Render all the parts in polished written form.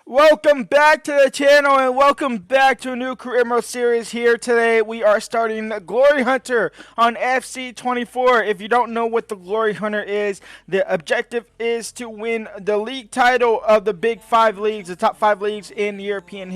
Welcome back to the channel and welcome back to a new career mode series here today. We are starting the Glory Hunter on FC24. If you don't know what the Glory Hunter is, the objective is to win the league title of the big five leagues, the top five leagues in European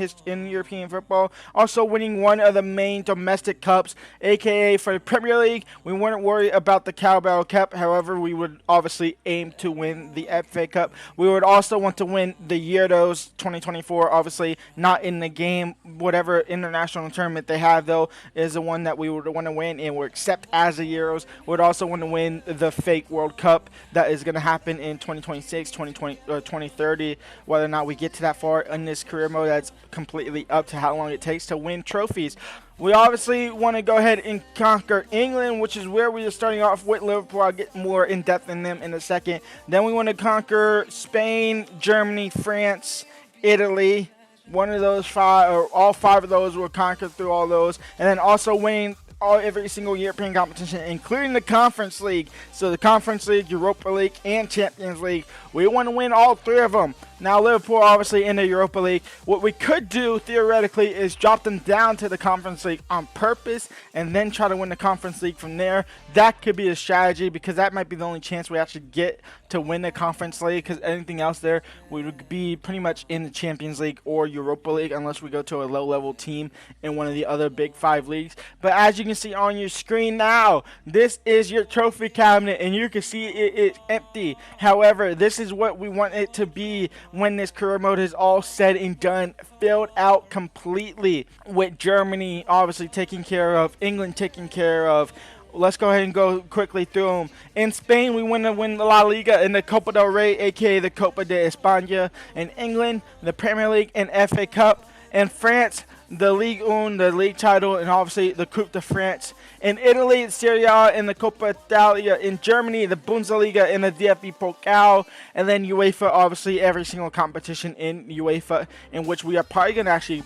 football. Also winning one of the main domestic cups, aka for the Premier League. We wouldn't worry about the Carabao Cup. However, we would obviously aim to win the FA Cup. We would also want to win the Euros 2024, obviously not in the game. Whatever international tournament they have, though, is the one that we would want to win and would accept as the Euros. We would also want to win the fake World Cup that is going to happen in 2026, 2020, or 2030. Whether or not we get to that far in this career mode, that's completely up to how long it takes to win trophies. We obviously want to go ahead and conquer England, which is where we are starting off with Liverpool. I'll get more in depth in them in a second. Then we want to conquer Spain, Germany, France, Italy. One of those five, or all five of those, will conquer through all those. And then also winning every single European competition, including the Conference League. So the Conference League, Europa League, and Champions League. We want to win all three of them. Now, Liverpool obviously in the Europa League. What we could do, theoretically, is drop them down to the Conference League on purpose and then try to win the Conference League from there. That could be a strategy because that might be the only chance we actually get to win the Conference League, because anything else there, we would be pretty much in the Champions League or Europa League unless we go to a low-level team in one of the other big five leagues. But as you can see on your screen now, this is your trophy cabinet, and you can see it is empty. However, this is what we want it to be when this career mode is all said and done, filled out completely, with Germany obviously taken care of, England taken care of. Let's go ahead and go quickly through them. In Spain, we want to win the La Liga and the Copa del Rey, aka the Copa de España. In England, the Premier League and FA Cup. In France, the Ligue 1, the league title, and obviously the Coupe de France. In Italy, Serie A and the Coppa Italia. In Germany, the Bundesliga and the DFB Pokal. And then UEFA, obviously every single competition in UEFA, in which we are probably going to actually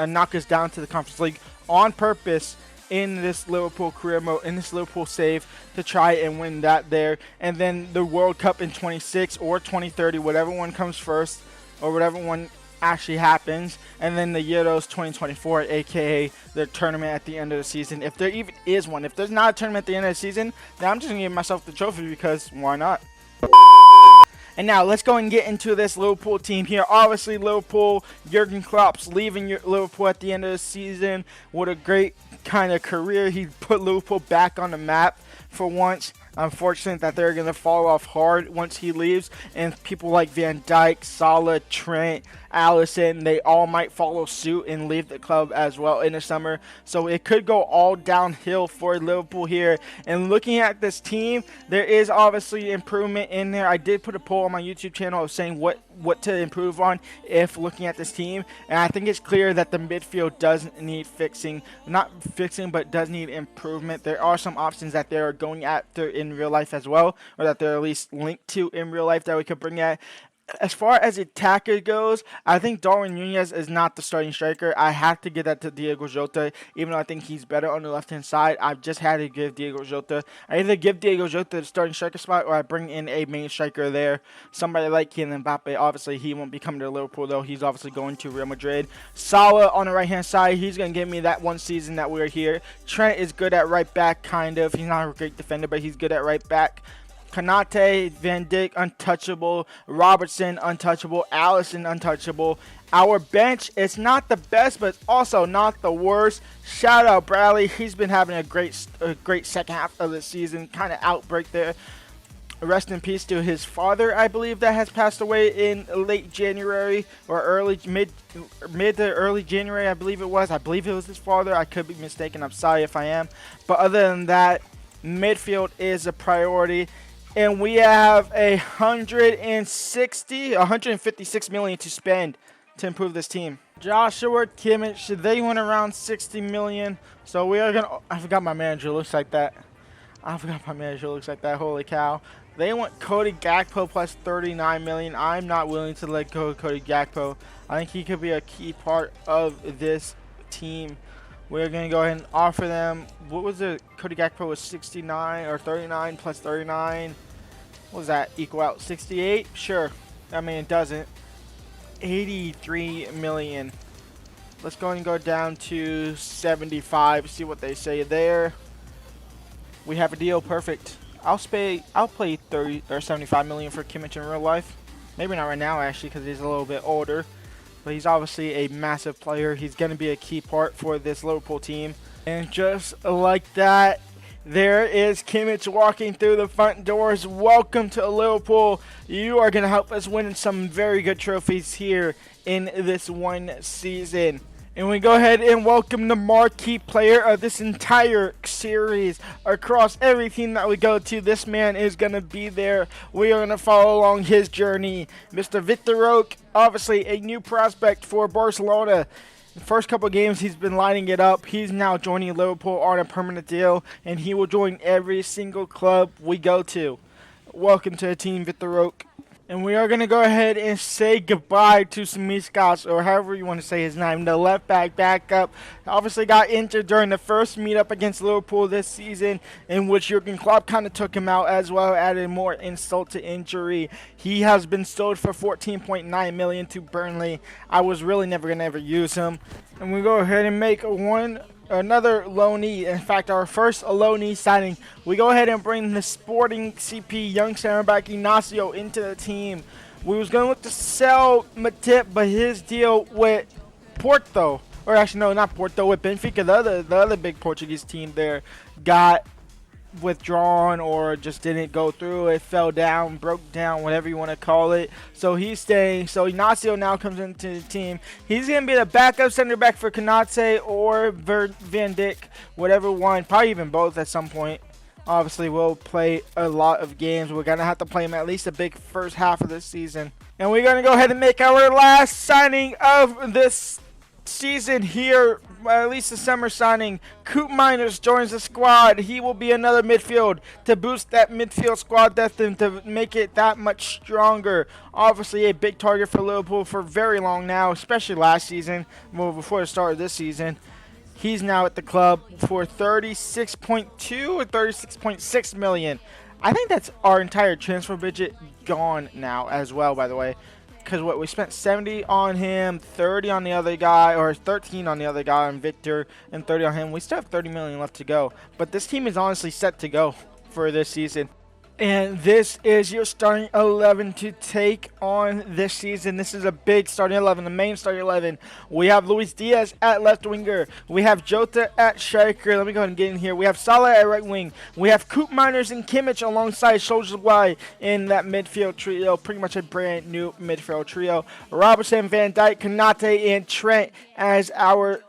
knock us down to the Conference League on purpose in this Liverpool career mode, in this Liverpool save, to try and win that there. And then the World Cup in 26 or 2030, whatever one comes first, or whatever one actually happens. And then the Euros 2024, aka the tournament at the end of the season, if there even is one. If there's not a tournament at the end of the season, then I'm just gonna give myself the trophy, because why not? And now let's go and get into this Liverpool team here. Obviously, Liverpool, Jurgen Klopp's leaving Liverpool at the end of the season. What a great kind of career. He put Liverpool back on the map for once. Unfortunate that they're going to fall off hard once he leaves, and people like Van Dijk, Salah, Trent, Alisson, they all might follow suit and leave the club as well in the summer. So it could go all downhill for Liverpool here. And looking at this team, there is obviously improvement in there. I did put a poll on my YouTube channel of saying what to improve on if looking at this team, and I think it's clear that the midfield does need fixing. Not fixing, but does need improvement. There are some options that they are going after in real life as well, or that they're at least linked to in real life, that we could bring at. As far as attacker goes, I think Darwin Nunez is not the starting striker. I have to give that to Diego Jota, even though I think he's better on the left-hand side. I've just had to give Diego Jota. I either give Diego Jota the starting striker spot, or I bring in a main striker there. Somebody like Kylian Mbappe. Obviously, he won't be coming to Liverpool, though. He's obviously going to Real Madrid. Salah on the right-hand side, he's going to give me that one season that we're here. Trent is good at right back, kind of. He's not a great defender, but he's good at right back. Konate, Van Dijk, untouchable. Robertson, untouchable. Alisson, untouchable. Our bench is not the best, but it's also not the worst. Shout out Bradley. He's been having a great second half of the season. Kind of outbreak there. Rest in peace to his father, I believe, that has passed away in late January or mid to early January, I believe it was. I believe it was his father. I could be mistaken. I'm sorry if I am. But other than that, midfield is a priority. And we have 156 million to spend to improve this team. Joshua Kimmich, they went around 60 million. So we are gonna. I forgot my manager looks like that. Holy cow! They want Cody Gakpo plus 39 million. I'm not willing to let go of Cody Gakpo. I think he could be a key part of this team. We're going to go ahead and offer them, what was it? Cody Gakpo was 69 or 39 plus 39. What was that? Equal out 68? Sure. I mean, it doesn't. 83 million. Let's go and go down to 75. See what they say there. We have a deal. Perfect. I'll play 30 or 75 million for Kimmich in real life. Maybe not right now actually, because he's a little bit older. But he's obviously a massive player. He's going to be a key part for this Liverpool team. And just like that, there is Kimmich walking through the front doors. Welcome to Liverpool. You are going to help us win some very good trophies here in this one season. And we go ahead and welcome the marquee player of this entire series across every team that we go to. This man is going to be there. We are going to follow along his journey. Mr. Victor Roque, obviously a new prospect for Barcelona. The first couple of games, he's been lining it up. He's now joining Liverpool on a permanent deal, and he will join every single club we go to. Welcome to the team, Victor Roque. And we are going to go ahead and say goodbye to Samiskas, or however you want to say his name, the left backup. Obviously got injured during the first meetup against Liverpool this season, in which Jurgen Klopp kind of took him out as well, added more insult to injury. He has been sold for 14.9 million to Burnley. I was really never going to ever use him. And we go ahead and make another loanee. In fact, our first loanee signing. We go ahead and bring the Sporting CP young center back Ignacio into the team. We was going to look to sell Matip, but his deal with Porto, or actually no, not Porto, with Benfica, the other big Portuguese team there, got withdrawn or just didn't go through. It fell down, broke down, whatever you want to call it. So he's staying. So Ignacio now comes into the team. He's going to be the backup center back for Konate or Van Dijk, whatever one, probably even both at some point. Obviously, we'll play a lot of games. We're going to have to play him at least a big first half of this season. And we're going to go ahead and make our last signing of this season here, at least the summer signing. Coop Miners joins the squad. He will be another midfield to boost that midfield squad depth and to make it that much stronger. Obviously a big target for Liverpool for very long now, especially last season, well, before the start of this season. He's now at the club for 36.2 or 36.6 million. I think that's our entire transfer budget gone now as well, by the way. Because what we spent 70 on him, 30 on the other guy, or 13 on the other guy on Victor, and 30 on him. We still have 30 million left to go. But this team is honestly set to go for this season. And this is your starting 11 to take on this season. This is a big starting 11, the main starting 11. We have Luis Diaz at left winger. We have Jota at striker. Let me go ahead and get in here. We have Salah at right wing. We have Coop Miners and Kimmich alongside Solskjaer in that midfield trio. Pretty much a brand new midfield trio. Robertson, Van Dijk, Konate, and Trent as our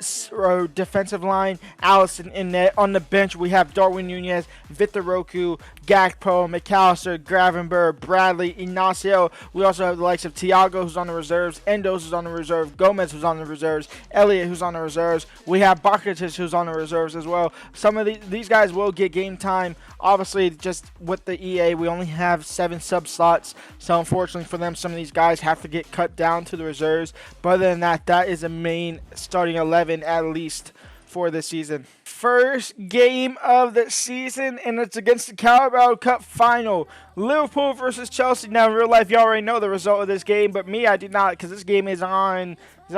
defensive line. Allison in net. On the bench, we have Darwin Nunez, Victor Roque, Gakpo, McAllister, Gravenberg, Bradley, Ignacio. We also have the likes of Thiago, who's on the reserves, Endos, who's on the reserve, Gomez, who's on the reserves, Elliott, who's on the reserves. We have Bakatic, who's on the reserves as well. Some of these guys will get game time. Obviously, just with the EA, we only have 7 sub slots. So unfortunately for them, some of these guys have to get cut down to the reserves. But other than that, that is a main starting 11 at least for this season. First game of the season, and it's against the Carabao Cup final. Liverpool versus Chelsea. Now, in real life, you already know the result of this game, but me, I did not, because this game is on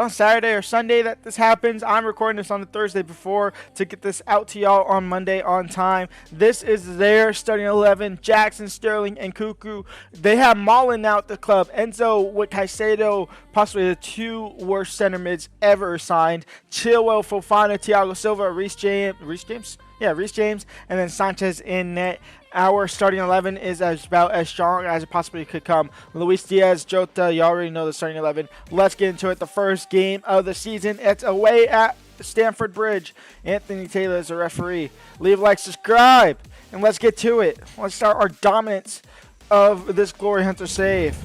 Saturday or Sunday that this happens. I'm recording this on the Thursday before to get this out to y'all on Monday on time. This is their starting 11. Jackson, Sterling, and Cuckoo. They have Mullen now at the club. Enzo with Caicedo, possibly the 2 worst center mids ever signed. Chilwell, Fofana, Thiago Silva, Reece James, and then Sanchez in net. Our starting 11 is about as strong as it possibly could come. Luis Diaz, Jota, you already know the starting 11. Let's get into it. The first game of the season. It's away at Stamford Bridge. Anthony Taylor is the referee. Leave a like, subscribe, and let's get to it. Let's start our dominance of this Glory Hunter save.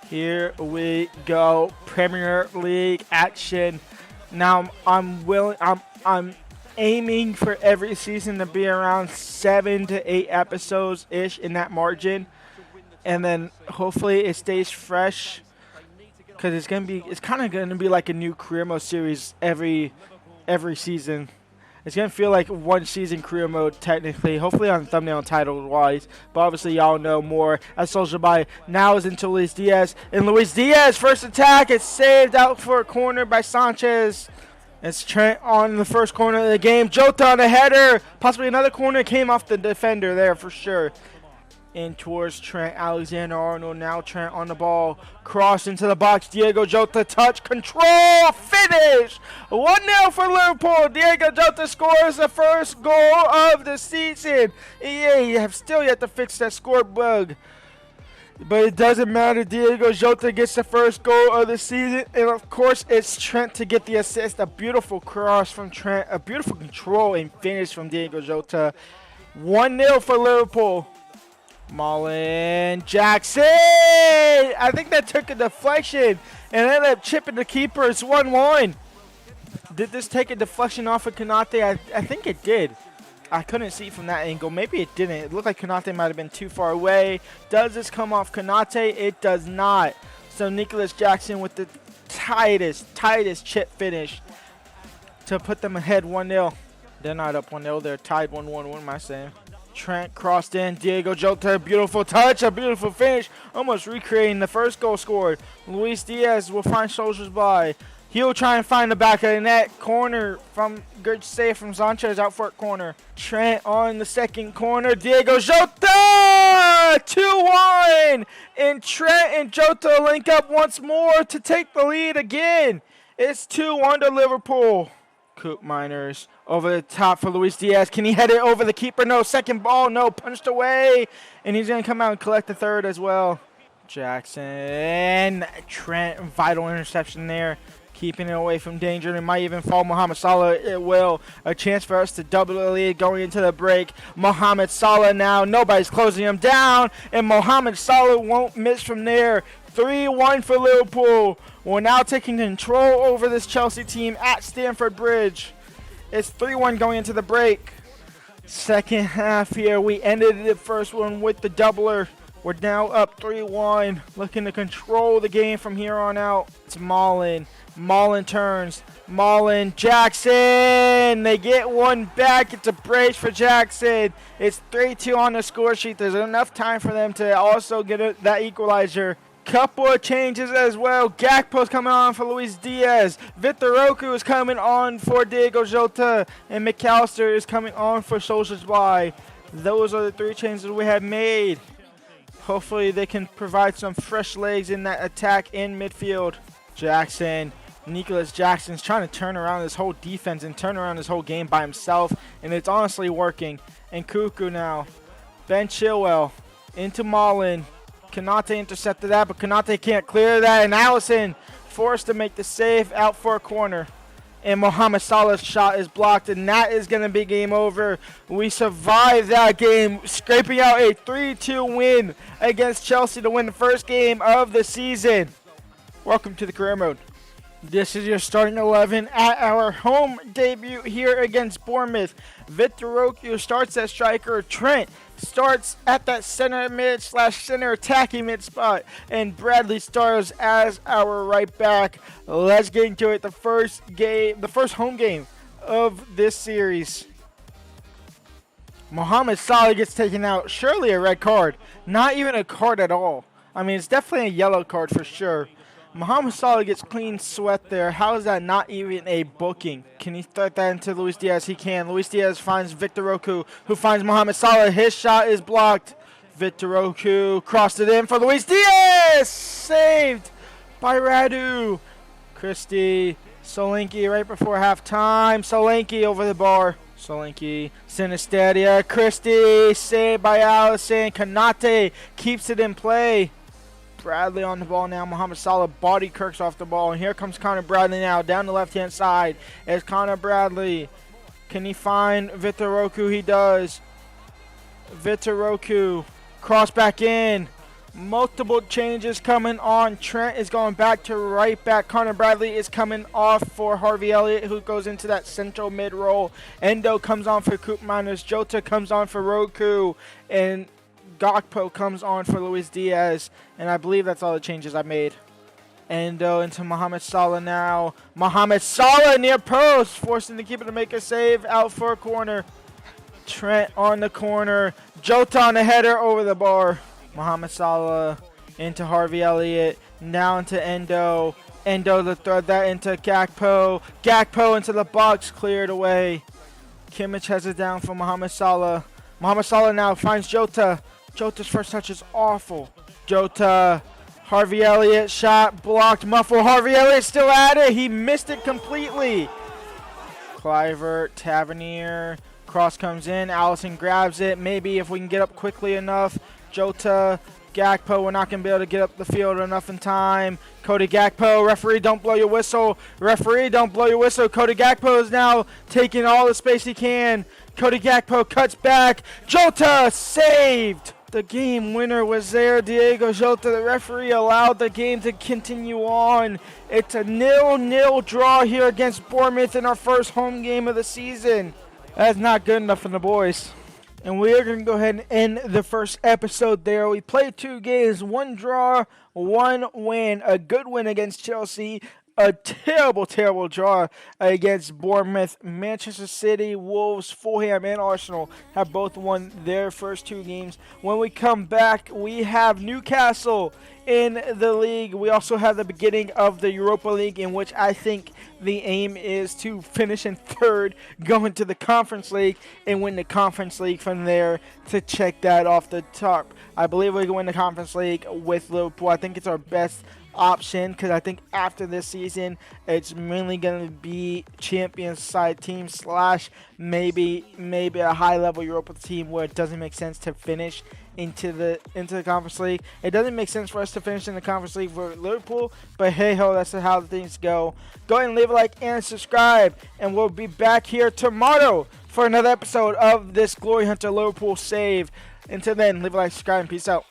Here we go. Premier League action. Now I'm aiming for every season to be around 7 to 8 episodes ish in that margin, and then hopefully it stays fresh, because it's kind of gonna be like a new career mode series every season. It's going to feel like one season career mode, technically. Hopefully on thumbnail title-wise. But obviously, y'all know more. As Soldier by now is into Luis Diaz. And Luis Diaz, first attack, is saved out for a corner by Sanchez. It's Trent on the first corner of the game. Jota on a header. Possibly another corner. Came off the defender there for sure. In towards Trent Alexander-Arnold. Now Trent on the ball. Cross into the box. Diego Jota touch. Control. Finish. 1-0 for Liverpool. Diego Jota scores the first goal of the season. EA have still yet to fix that score bug. But it doesn't matter. Diego Jota gets the first goal of the season. And, of course, it's Trent to get the assist. A beautiful cross from Trent. A beautiful control and finish from Diego Jota. 1-0 for Liverpool. Mullen Jackson. I think that took a deflection and ended up chipping the keeper. It's 1-1. Did this take a deflection off of Konate? I think it did. I couldn't see from that angle. Maybe it didn't. It looked like Konate might have been too far away. Does this come off Konate? It does not. So Nicholas Jackson with the tightest chip finish to put them ahead 1-0. They're not up 1-0. They're tied 1-1. What am I saying? Trent crossed in. Diego Jota, beautiful touch, a beautiful finish. Almost recreating the first goal scored. Luis Diaz will find Soldiers by. He'll try and find the back of the net. Corner from good save from Sanchez out for a corner. Trent on the second corner. Diego Jota! 2-1! And Trent and Jota link up once more to take the lead again. It's 2-1 to Liverpool. Coop Miners over the top for Luis Diaz. Can he head it over the keeper? No. Second ball. No. Punched away. And he's going to come out and collect the third as well. Jackson. Trent. Vital interception there. Keeping it away from danger. It might even fall Mohamed Salah. It will. A chance for us to double the lead going into the break. Mohamed Salah now. Nobody's closing him down. And Mohamed Salah won't miss from there. 3-1 for Liverpool. We're now taking control over this Chelsea team at Stamford Bridge. It's 3-1 going into the break. Second half here. We ended the first one with the doubler. We're now up 3-1. Looking to control the game from here on out. It's Mullen. Mullen turns. Mullen. Jackson. They get one back. It's a brace for Jackson. It's 3-2 on the score sheet. There's enough time for them to also get that equalizer. Couple of changes as well. Gakpo's coming on for Luis Diaz. Vitoroku is coming on for Diego Jota. And McAllister is coming on for Solskjaer's by. Those are the three changes we have made. Hopefully they can provide some fresh legs in that attack in midfield. Jackson. Nicholas Jackson's trying to turn around this whole defense and turn around this whole game by himself. And it's honestly working. And Cuckoo now. Ben Chilwell. Into Mullen. Konate intercepted that, but Konate can't clear that. And Allison forced to make the save out for a corner. And Mohamed Salah's shot is blocked, and that is going to be game over. We survived that game, scraping out a 3-2 win against Chelsea to win the first game of the season. Welcome to the career mode. This is your starting 11 at our home debut here against Bournemouth. Vitoroku starts at striker. Trent starts at that center mid / center attacking mid spot. And Bradley starts as our right back. Let's get into it. The first home game of this series. Mohamed Salah gets taken out. Surely a red card. Not even a card at all. I mean, it's definitely a yellow card for sure. Mohamed Salah gets clean sweat there. How is that not even a booking? Can he throw that into Luis Diaz? He can. Luis Diaz finds Vitoroku, who finds Mohamed Salah. His shot is blocked. Vitoroku crossed it in for Luis Diaz. Saved by Radu. Christie. Solanke right before halftime. Solanke over the bar. Solanke. Sinisteria. Christie. Saved by Allison. Konate keeps it in play. Bradley on the ball now. Mohamed Salah body Kirks off the ball. And here comes Connor Bradley now down the left-hand side. As Connor Bradley. Can he find Vitoroku? He does. Vitoroku. Cross back in. Multiple changes coming on. Trent is going back to right back. Connor Bradley is coming off for Harvey Elliott, who goes into that central mid role. Endo comes on for Coop Miners. Jota comes on for Roku. And Gakpo comes on for Luis Diaz, and I believe that's all the changes I made. Endo into Mohamed Salah now. Mohamed Salah near post, forcing the keeper to make a save out for a corner. Trent on the corner. Jota on the header over the bar. Mohamed Salah into Harvey Elliott. Now into Endo. Endo to throw that into Gakpo. Gakpo into the box, cleared away. Kimmich has it down for Mohamed Salah. Mohamed Salah now finds Jota. Jota's first touch is awful. Jota. Harvey Elliott shot blocked, muffled. Harvey Elliott still at it. He missed it completely. Kluivert, Tavernier, cross comes in. Allison grabs it. Maybe if we can get up quickly enough. Jota, Gakpo, we're not going to be able to get up the field enough in time. Cody Gakpo, referee, don't blow your whistle. Referee, don't blow your whistle. Cody Gakpo is now taking all the space he can. Cody Gakpo cuts back. Jota saved. The game winner was there, Diego Jota. The referee allowed the game to continue on. It's a 0-0 draw here against Bournemouth in our first home game of the season. That's not good enough for the boys. And we are going to go ahead and end the first episode there. We played 2 games, 1 draw, 1 win. A good win against Chelsea. A terrible, terrible draw against Bournemouth. Manchester City, Wolves, Fulham, and Arsenal have both won their first 2 games. When we come back, we have Newcastle in the league. We also have the beginning of the Europa League, in which I think the aim is to finish in 3rd, go into the Conference League, and win the Conference League from there to check that off the top. I believe we can win the Conference League with Liverpool. I think it's our best option, because I think after this season it's mainly going to be Champions side team / maybe a high level Europa team where it doesn't make sense to finish into the Conference League. It doesn't make sense for us to finish in the Conference League for Liverpool, but hey ho, that's how things go. Go ahead and leave a like and subscribe, and we'll be back here tomorrow for another episode of this Glory Hunter Liverpool save. Until then, leave a like, subscribe, and peace out.